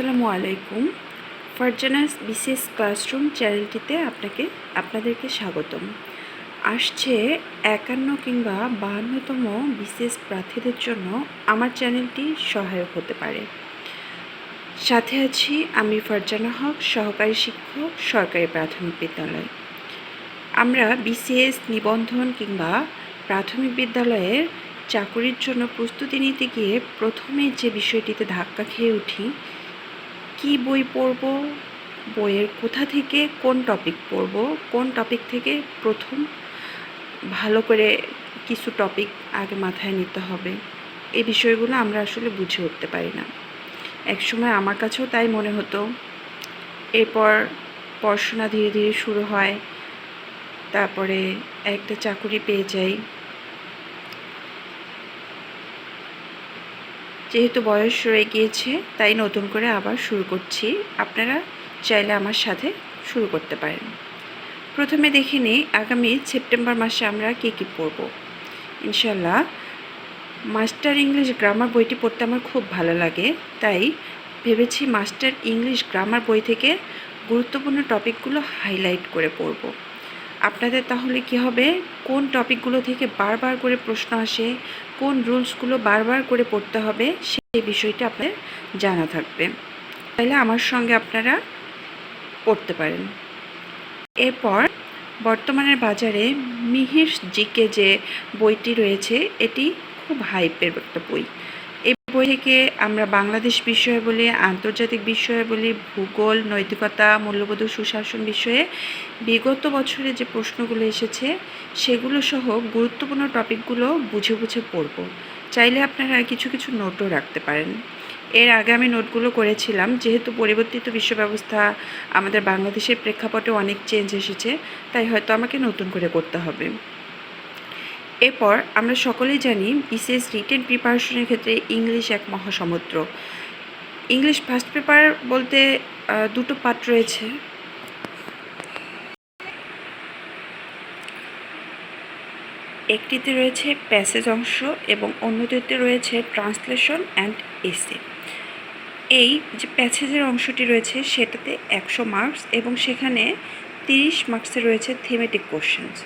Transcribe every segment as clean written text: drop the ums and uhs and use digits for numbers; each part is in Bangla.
আসসালামু আলাইকুম। ফারজানাস বিসিএস ক্লাসরুম চ্যানেলটিতে আপনাদেরকে স্বাগতম। আসছে 51 কিংবা 52তম বিসিএস প্রার্থীদের জন্য আমার চ্যানেলটি সহায়ক হতে পারে। সাথে আছি আমি ফারজানা হক, সহকারী শিক্ষক, সরকারি প্রাথমিক বিদ্যালয়। আমরা বিসিএস নিবন্ধন কিংবা প্রাথমিক বিদ্যালয়ের চাকুরির জন্য প্রস্তুতি নিতে গিয়ে প্রথমে যে বিষয়টিতে ধাক্কা খেয়ে উঠি, কি বই পড়ব, বইয়ের কোথা থেকে কোন টপিক পড়ব, কোন টপিক থেকে প্রথম ভালো করে কিছু টপিক আগে মাথায় নিতে হবে, এই বিষয়গুলো আমরা আসলে বুঝে উঠতে পারি না। একসময় আমার কাছেও তাই মনে হতো। এরপর পড়াশোনা ধীরে ধীরে শুরু হয়, তারপরে একটা চাকুরি পেয়ে যাই। যেহেতু বয়স রয়ে গিয়েছে, তাই নতুন করে আবার শুরু করছি। আপনারা চাইলে আমার সাথে শুরু করতে পারেন। প্রথমে দেখে নিই আগামী সেপ্টেম্বর মাসে আমরা কী পড়ব। ইনশাল্লাহ মাস্টার ইংলিশ গ্রামার বইটি পড়তে আমার খুব ভালো লাগে, তাই ভেবেছি মাস্টার ইংলিশ গ্রামার বই থেকে গুরুত্বপূর্ণ টপিকগুলো হাইলাইট করে পড়ব। আপনাদের তাহলে কি হবে, কোন টপিকগুলো থেকে বারবার করে প্রশ্ন আসে, কোন রুলসগুলো বারবার করে পড়তে হবে, সেই বিষয়টা আপনাদের জানা থাকবে। তাহলে আমার সঙ্গে আপনারা পড়তে পারেন। এরপর বর্তমানের বাজারে মিহির জিকে যে বইটি রয়েছে, এটি খুব হাইপের একটা বই। এই বই থেকে আমরা বাংলাদেশ বিষয়ে বলি, আন্তর্জাতিক বিষয়ে বলি, ভূগোল, নৈতিকতা, মূল্যবোধ, সুশাসন বিষয়ে বিগত বছরে যে প্রশ্নগুলো এসেছে সেগুলো সহ গুরুত্বপূর্ণ টপিকগুলো বুঝে বুঝে পড়ব। চাইলে আপনারা কিছু কিছু নোটও রাখতে পারেন। এর আগে আমি নোটগুলো করেছিলাম, যেহেতু পরিবর্তিত বিশ্ব ব্যবস্থা আমাদের বাংলাদেশের প্রেক্ষাপটে অনেক চেঞ্জ এসেছে, তাই হয়তো আমাকে নতুন করে করতে হবে। এরপর আমরা সকলেই জানি বিসিএস রিটেন প্রিপারেশনের ক্ষেত্রে ইংলিশ এক মহাসমুদ্র। ইংলিশ ফার্স্ট পেপার বলতে দুটো পার্ট রয়েছে। একটিতে রয়েছে প্যাসেজ অংশ এবং অন্যটিতে রয়েছে ট্রান্সলেশন অ্যান্ড এসে। এই যে প্যাসেজের অংশটি রয়েছে সেটাতে 100 মার্কস এবং সেখানে 30 মার্কসে রয়েছে থিমেটিক কোশ্চেন্স,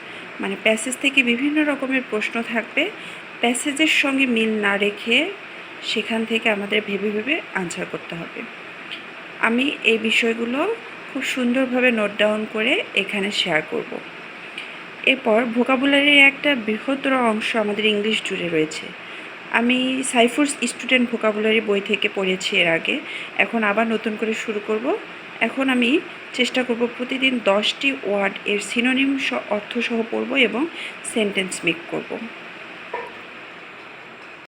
মানে প্যাসেজ থেকে বিভিন্ন রকমের প্রশ্ন থাকবে। প্যাসেজের সঙ্গে মিল না রেখে সেখান থেকে আমাদের ভেবে ভেবে আনসার করতে হবে। আমি এই বিষয়গুলো খুব সুন্দরভাবে নোট ডাউন করে এখানে শেয়ার করব। এরপর ভোকাবুলারির একটা বৃহত্তর অংশ আমাদের ইংলিশ জুড়ে রয়েছে। আমি সাইফুরস স্টুডেন্ট ভোকাবুলারি বই থেকে পড়েছি এর আগে, এখন আবার নতুন করে শুরু করব। এখন আমি চেষ্টা করব প্রতিদিন 10টি ওয়ার্ড এর সিনোনিম অর্থ সহ পড়ব এবং সেন্টেন্স মেক করব।